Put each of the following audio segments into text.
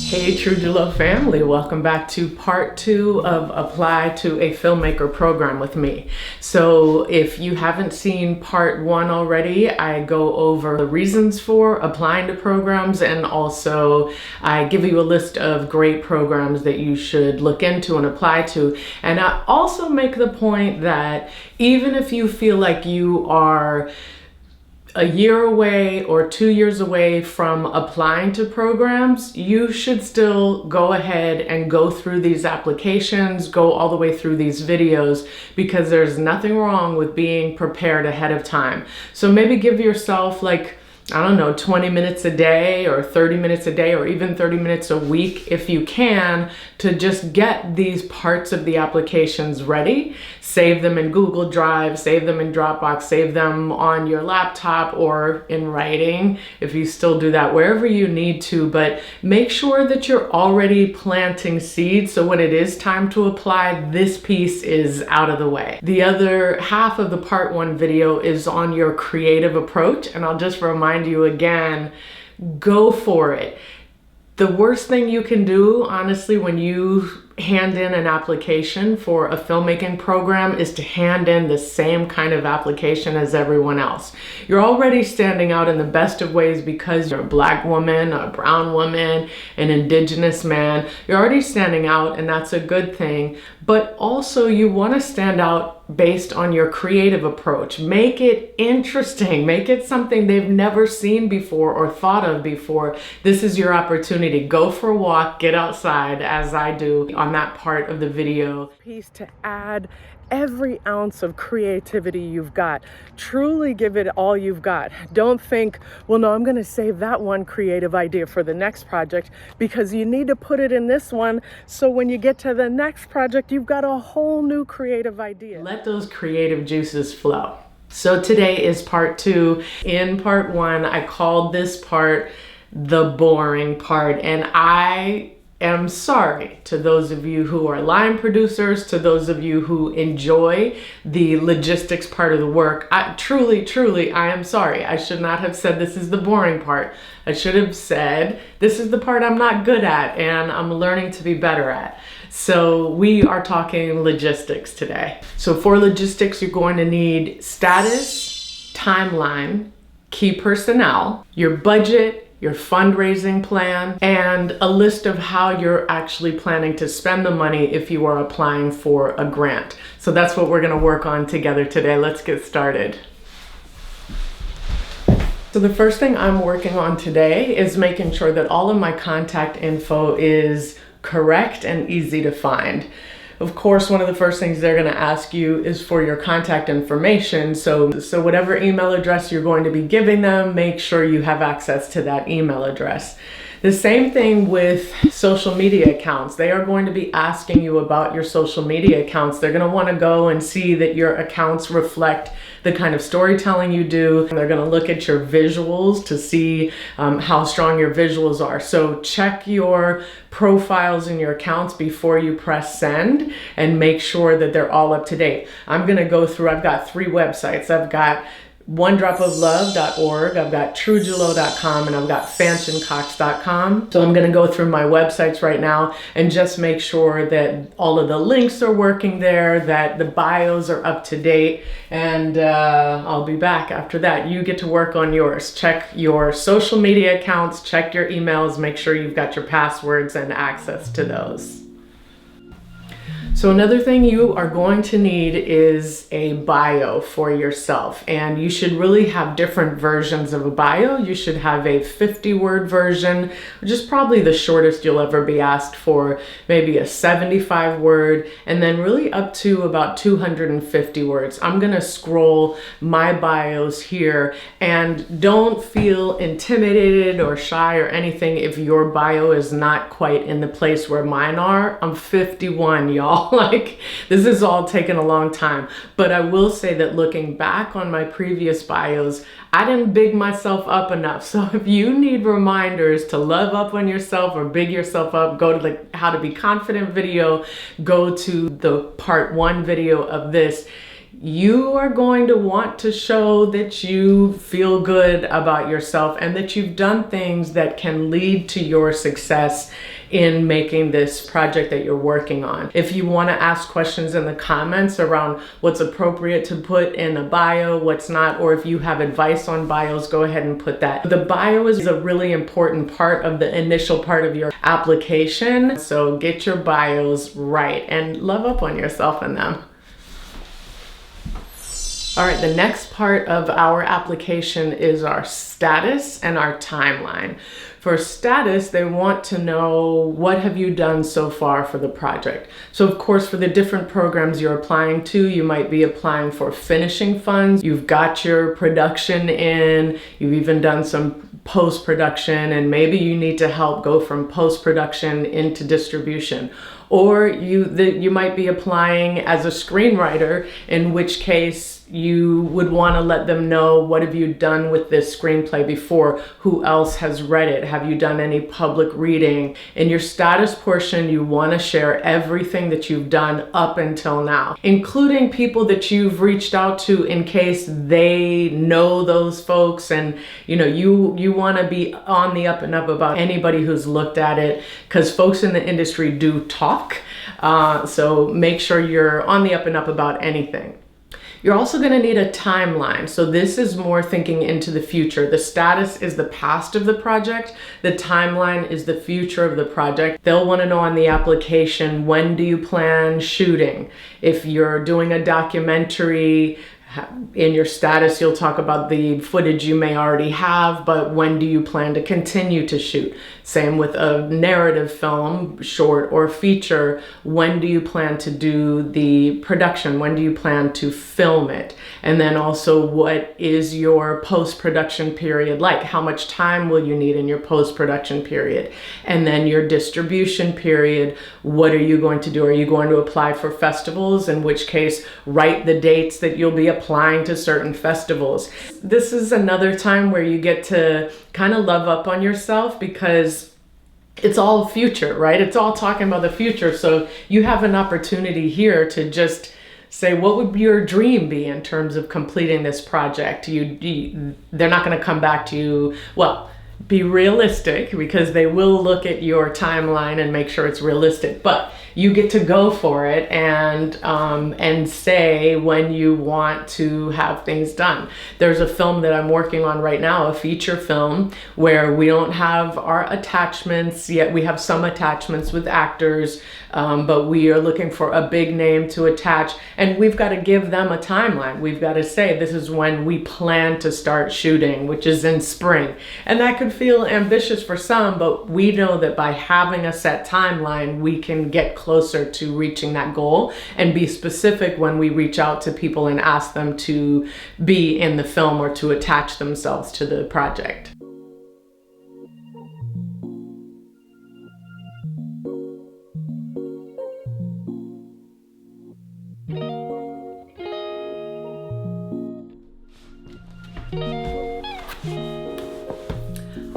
Hey True Julo family, welcome back to part 2 of Apply to a Filmmaker program with me. So if you haven't seen part 1 already, I go over the reasons for applying to programs, and also I give you a list of great programs that you should look into and apply to. And I also make the point that even if you feel like you are a year away or 2 years away from applying to programs, you should still go ahead and go through these applications, go all the way through these videos, because there's nothing wrong with being prepared ahead of time. So maybe give yourself, like, I don't know, 20 minutes a day or 30 minutes a day or even 30 minutes a week if you can, to just get these parts of the applications ready. Save them in Google Drive, save them in Dropbox, save them on your laptop or in writing if you still do that, wherever you need to. But make sure that you're already planting seeds, so when it is time to apply, this piece is out of the way. The other half of the part 1 video is on your creative approach, and I'll just remind you again, go for it. The worst thing you can do, honestly, when you hand in an application for a filmmaking program is to hand in the same kind of application as everyone else. You're already standing out in the best of ways because you're a Black woman, a brown woman, an Indigenous man. You're already standing out, and that's a good thing. But also you want to stand out based on your creative approach. Make it interesting. Make it something they've never seen before or thought of before. This is your opportunity. Go for a walk, get outside, as I do on that part of the video. Piece to add every ounce of creativity you've got. Truly give it all you've got. Don't think, well, no, I'm going to save that one creative idea for the next project, because you need to put it in this one so when you get to the next project, you've got a whole new creative idea. Let those creative juices flow. So today is part 2. In part 1, I called this part the boring part, and I am sorry to those of you who are line producers, to those of you who enjoy the logistics part of the work. I truly, I am sorry. I should not have said this is the boring part. I should have said this is the part I'm not good at and I'm learning to be better at. So we are talking logistics today. So for logistics, you're going to need status, timeline, key personnel, your budget, your fundraising plan, and a list of how you're actually planning to spend the money if you are applying for a grant. So that's what we're going to work on together today. Let's get started. So the first thing I'm working on today is making sure that all of my contact info is correct and easy to find. Of course, one of the first things they're going to ask you is for your contact information. So whatever email address you're going to be giving them, make sure you have access to that email address. The same thing with social media accounts. They are going to be asking you about your social media accounts. They're going to want to go and see that your accounts reflect the kind of storytelling you do. And they're going to look at your visuals to see how strong your visuals are. So check your profiles in your accounts before you press send and make sure that they're all up to date. I'm going to go through, I've got 3 websites. I've got onedropoflove.org, I've got truejulo.com, and I've got fanshincox.com. So I'm going to go through my websites right now and just make sure that all of the links are working there, that the bios are up to date, and I'll be back after that. You get to work on yours. Check your social media accounts, check your emails, make sure you've got your passwords and access to those. So another thing you are going to need is a bio for yourself, and you should really have different versions of a bio. You should have a 50-word version, which is probably the shortest you'll ever be asked for, maybe a 75-word, and then really up to about 250 words. I'm gonna scroll my bios here, and don't feel intimidated or shy or anything if your bio is not quite in the place where mine are. I'm 51, y'all. Like, this has all taken a long time, but I will say that looking back on my previous bios, I didn't big myself up enough. So if you need reminders to love up on yourself or big yourself up, go to the How to Be Confident video, go to the part 1 video of this. You are going to want to show that you feel good about yourself and that you've done things that can lead to your success in making this project that you're working on. If you want to ask questions in the comments around what's appropriate to put in a bio, what's not, or if you have advice on bios, go ahead and put that. The bio is a really important part of the initial part of your application, so get your bios right and love up on yourself in them. All right, the next part of our application is our status and our timeline. For status, they want to know, what have you done so far for the project? So of course, for the different programs you're applying to, you might be applying for finishing funds. You've got your production in, you've even done some post-production, and maybe you need to help go from post-production into distribution. Or you might be applying as a screenwriter, in which case you would want to let them know, what have you done with this screenplay before? Who else has read it? Have you done any public reading? In your status portion, you want to share everything that you've done up until now, including people that you've reached out to in case they know those folks, and you want to be on the up and up about anybody who's looked at it, because folks in the industry do talk. So make sure you're on the up and up about anything. You're also going to need a timeline. So this is more thinking into the future. The status is the past of the project. The timeline is the future of the project. They'll want to know on the application, when do you plan shooting? If you're doing a documentary, in your status, you'll talk about the footage you may already have, but when do you plan to continue to shoot? Same with a narrative film, short or feature. When do you plan to do the production? When do you plan to film it? And then also, what is your post-production period like? How much time will you need in your post-production period? And then your distribution period, what are you going to do? Are you going to apply for festivals? In which case, write the dates that you'll be applying to certain festivals. This is another time where you get to kind of love up on yourself, because it's all future, right? It's all talking about the future. So you have an opportunity here to just say, what would your dream be in terms of completing this project? They're not going to come back to you, well, be realistic, because they will look at your timeline and make sure it's realistic, but you get to go for it and say when you want to have things done. There's a film that I'm working on right now, a feature film, where we don't have our attachments yet. We have some attachments with actors, but we are looking for a big name to attach, and we've got to give them a timeline. We've got to say, this is when we plan to start shooting, which is in spring. And that could feel ambitious for some, but we know that by having a set timeline, we can get closer to reaching that goal and be specific when we reach out to people and ask them to be in the film or to attach themselves to the project.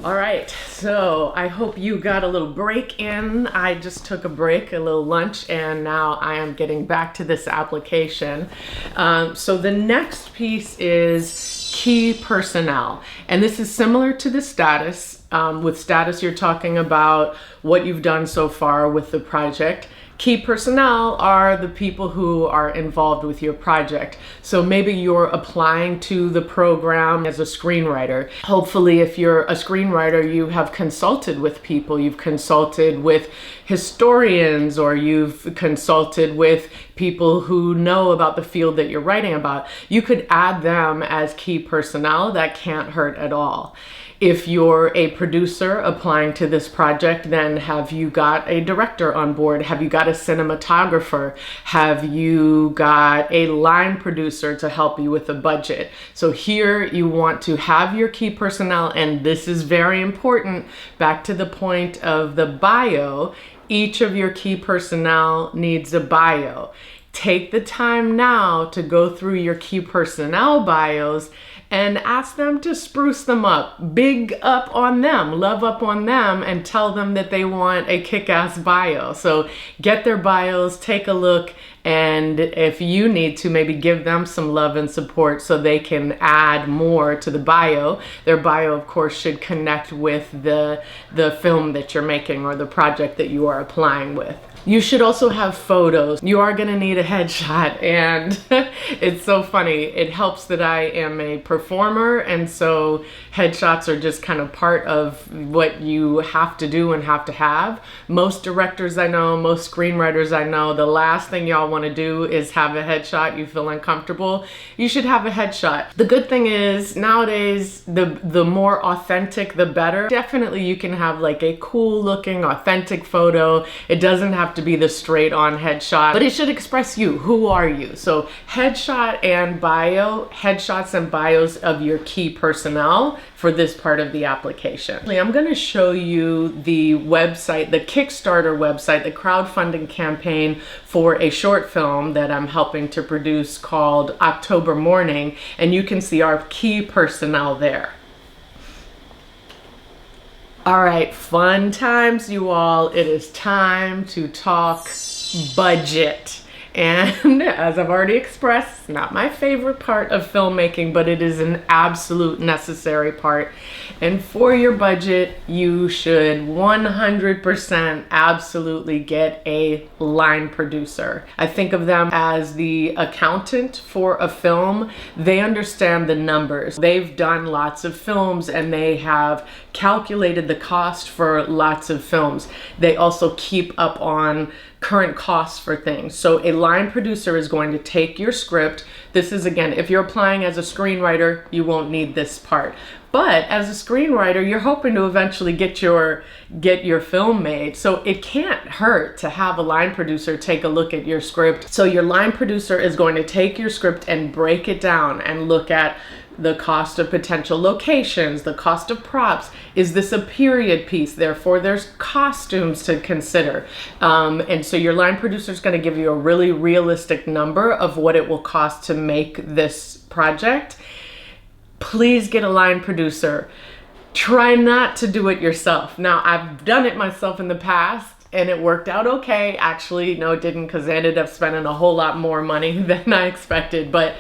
All right, so I hope you got a little break in. I just took a break, a little lunch, and now I am getting back to this application. So the next piece is key personnel, and this is similar to the status. With status, you're talking about what you've done so far with the project. Key personnel are the people who are involved with your project. So maybe you're applying to the program as a screenwriter. Hopefully, if you're a screenwriter, you have consulted with people. You've consulted with historians, or you've consulted with people who know about the field that you're writing about. You could add them as key personnel. That can't hurt at all. If you're a producer applying to this project, then have you got a director on board? Have you got a cinematographer? Have you got a line producer to help you with the budget? So here you want to have your key personnel, and this is very important. Back to the point of the bio, each of your key personnel needs a bio. Take the time now to go through your key personnel bios and ask them to spruce them up, big up on them, love up on them, and tell them that they want a kick-ass bio. So get their bios, take a look, and if you need to, maybe give them some love and support so they can add more to the bio. Their bio, of course, should connect with the film that you're making or the project that you are applying with. You should also have photos. You are gonna need a headshot, and it's so funny. It helps that I am a performer, and so headshots are just kind of part of what you have to do and have to have. Most directors I know, most screenwriters I know, the last thing y'all wanna do is have a headshot. You feel uncomfortable. You should have a headshot. The good thing is, nowadays, the more authentic, the better. Definitely you can have like a cool looking, authentic photo. It doesn't have to be the straight on headshot, but it should express you. Who are you? So headshot and bio, headshots and bios of your key personnel for this part of the application. I'm going to show you the website, the Kickstarter website, the crowdfunding campaign for a short film that I'm helping to produce called October Morning, and you can see our key personnel there. All right, fun times, you all. It is time to talk budget. And as I've already expressed, not my favorite part of filmmaking, but it is an absolute necessary part. And for your budget, you should 100% absolutely get a line producer. I think of them as the accountant for a film. They understand the numbers. They've done lots of films and they have calculated the cost for lots of films. They also keep up on current costs for things. So a line producer is going to take your script. This is, again, if you're applying as a screenwriter, you won't need this part. But as a screenwriter, you're hoping to eventually get your film made. So it can't hurt to have a line producer take a look at your script. So your line producer is going to take your script and break it down and look at the cost of potential locations, the cost of props. Is this a period piece? Therefore, there's costumes to consider. And so your line producer is going to give you a really realistic number of what it will cost to make this project. Please get a line producer. Try not to do it yourself. Now, I've done it myself in the past, and it worked out okay. Actually, no, it didn't, because I ended up spending a whole lot more money than I expected. But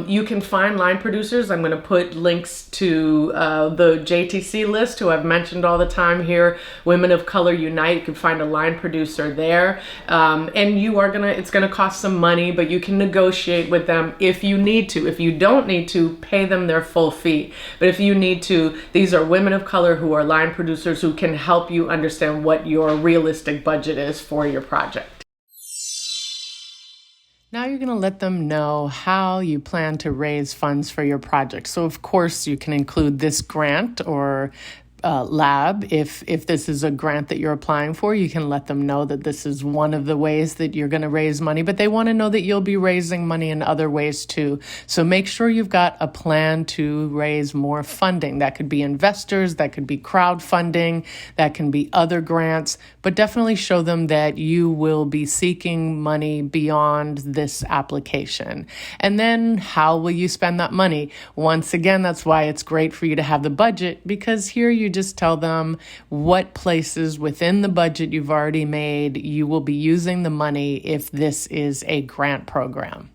you can find line producers. I'm going to put links to the JTC list, who I've mentioned all the time here. Women of Color Unite. You can find a line producer there, and it's gonna cost some money, but you can negotiate with them if you need to. If you don't need to, pay them their full fee. But if you need to, these are women of color who are line producers who can help you understand what your realistic budget is for your project. Now you're going to let them know how you plan to raise funds for your project. So of course you can include this grant or lab. If this is a grant that you're applying for, you can let them know that this is one of the ways that you're going to raise money, but they want to know that you'll be raising money in other ways too. So make sure you've got a plan to raise more funding. That could be investors, that could be crowdfunding, that can be other grants, but definitely show them that you will be seeking money beyond this application. And then how will you spend that money? Once again, that's why it's great for you to have the budget, because here you just tell them what places within the budget you've already made you will be using the money if this is a grant program.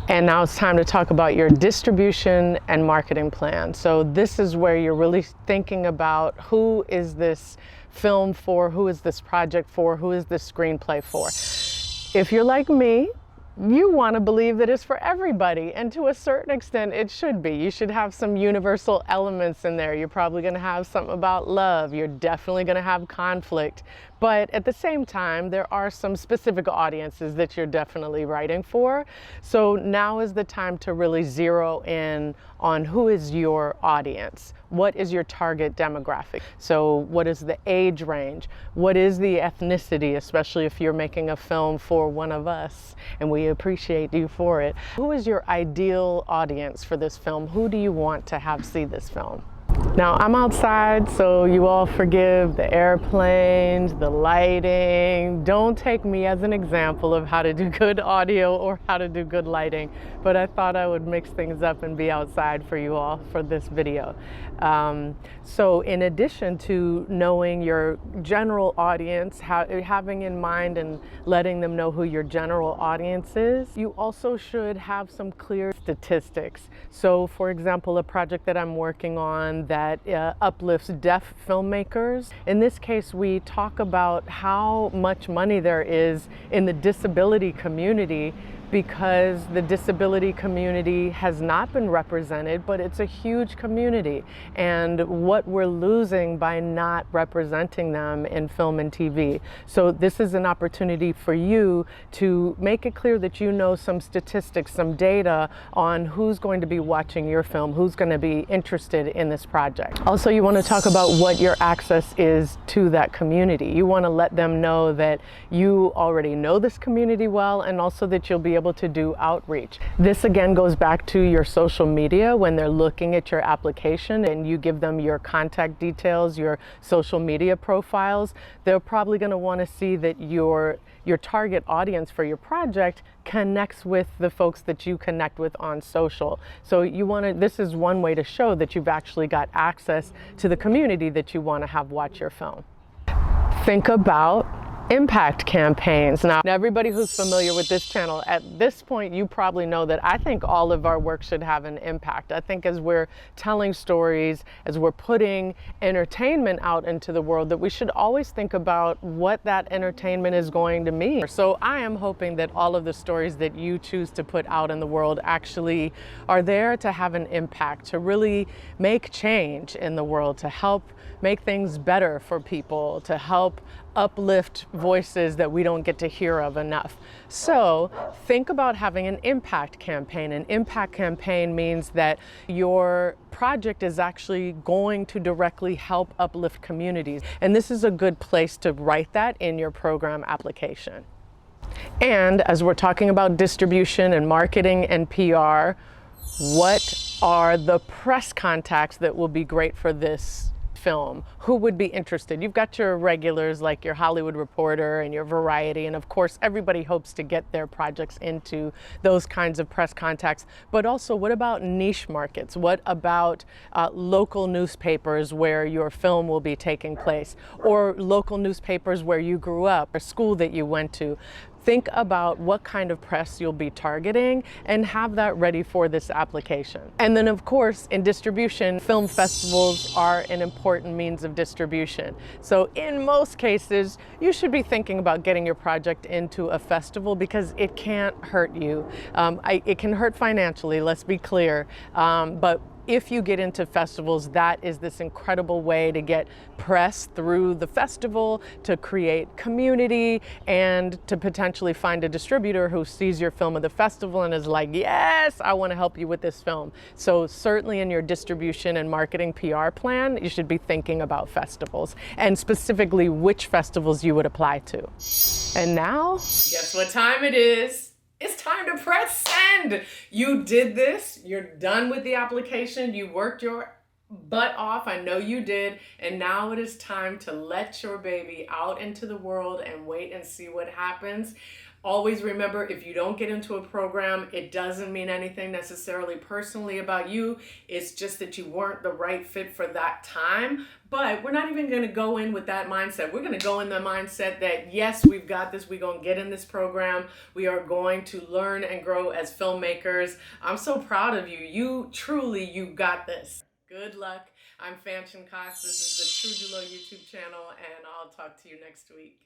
And now it's time to talk about your distribution and marketing plan. So this is where you're really thinking about, who is this film for? Who is this project for? Who is this screenplay for? If you're like me, you want to believe that it's for everybody, and to a certain extent it should be. You should have some universal elements in there. You're probably going to have something about love. You're definitely going to have conflict. But at the same time, there are some specific audiences that you're definitely writing for. So now is the time to really zero in on who is your audience. What is your target demographic? So what is the age range? What is the ethnicity, especially if you're making a film for one of us, and we appreciate you for it. Who is your ideal audience for this film? Who do you want to have see this film? Now I'm outside, so you all forgive the airplanes, the lighting. Don't take me as an example of how to do good audio or how to do good lighting, but I thought I would mix things up and be outside for you all for this video. So in addition to knowing your general audience, having in mind and letting them know who your general audience is, you also should have some clear statistics. So for example, a project that I'm working on that uplifts deaf filmmakers. In this case, we talk about how much money there is in the disability community because the disability community has not been represented, but it's a huge community, and what we're losing by not representing them in film and TV. So this is an opportunity for you to make it clear that you know some statistics, some data on who's going to be watching your film, who's going to be interested in this project. Also, you want to talk about what your access is to that community. You want to let them know that you already know this community well, and also that you'll be able to do outreach. This again goes back to your social media. When they're looking at your application and you give them your contact details, your social media profiles, they're probably going to want to see that your target audience for your project connects with the folks that you connect with on social. So this is one way to show that you've actually got access to the community that you want to have watch your film. Think about impact campaigns. Now, everybody who's familiar with this channel, at this point, you probably know that I think all of our work should have an impact. I think as we're telling stories, as we're putting entertainment out into the world, that we should always think about what that entertainment is going to mean. So I am hoping that all of the stories that you choose to put out in the world actually are there to have an impact, to really make change in the world, to help make things better for people, to help uplift voices that we don't get to hear of enough. So think about having an impact campaign. An impact campaign means that your project is actually going to directly help uplift communities. And this is a good place to write that in your program application. And as we're talking about distribution and marketing and PR, what are the press contacts that will be great for this film? Who would be interested? You've got your regulars like your Hollywood Reporter and your Variety, and of course everybody hopes to get their projects into those kinds of press contacts. But also, what about niche markets? What about local newspapers where your film will be taking place, or local newspapers where you grew up, or school that you went to? Think about what kind of press you'll be targeting and have that ready for this application. And then of course, in distribution, film festivals are an important means of distribution. So in most cases, you should be thinking about getting your project into a festival because it can't hurt you. It can hurt financially, let's be clear, but if you get into festivals, that is this incredible way to get press through the festival, to create community, and to potentially find a distributor who sees your film at the festival and is like, yes, I want to help you with this film. So certainly in your distribution and marketing PR plan, you should be thinking about festivals, and specifically which festivals you would apply to. And now, guess what time it is? It's time to press send. You did this. You're done with the application. You worked your butt off. I know you did. And now it is time to let your baby out into the world and wait and see what happens. Always remember, if you don't get into a program, it doesn't mean anything necessarily personally about you. It's just that you weren't the right fit for that time. But we're not even going to go in with that mindset. We're going to go in the mindset that, yes, we've got this. We're going to get in this program. We are going to learn and grow as filmmakers. I'm so proud of you. You got this. Good luck. I'm Fanchen Cox. This is the True Dulo YouTube channel, and I'll talk to you next week.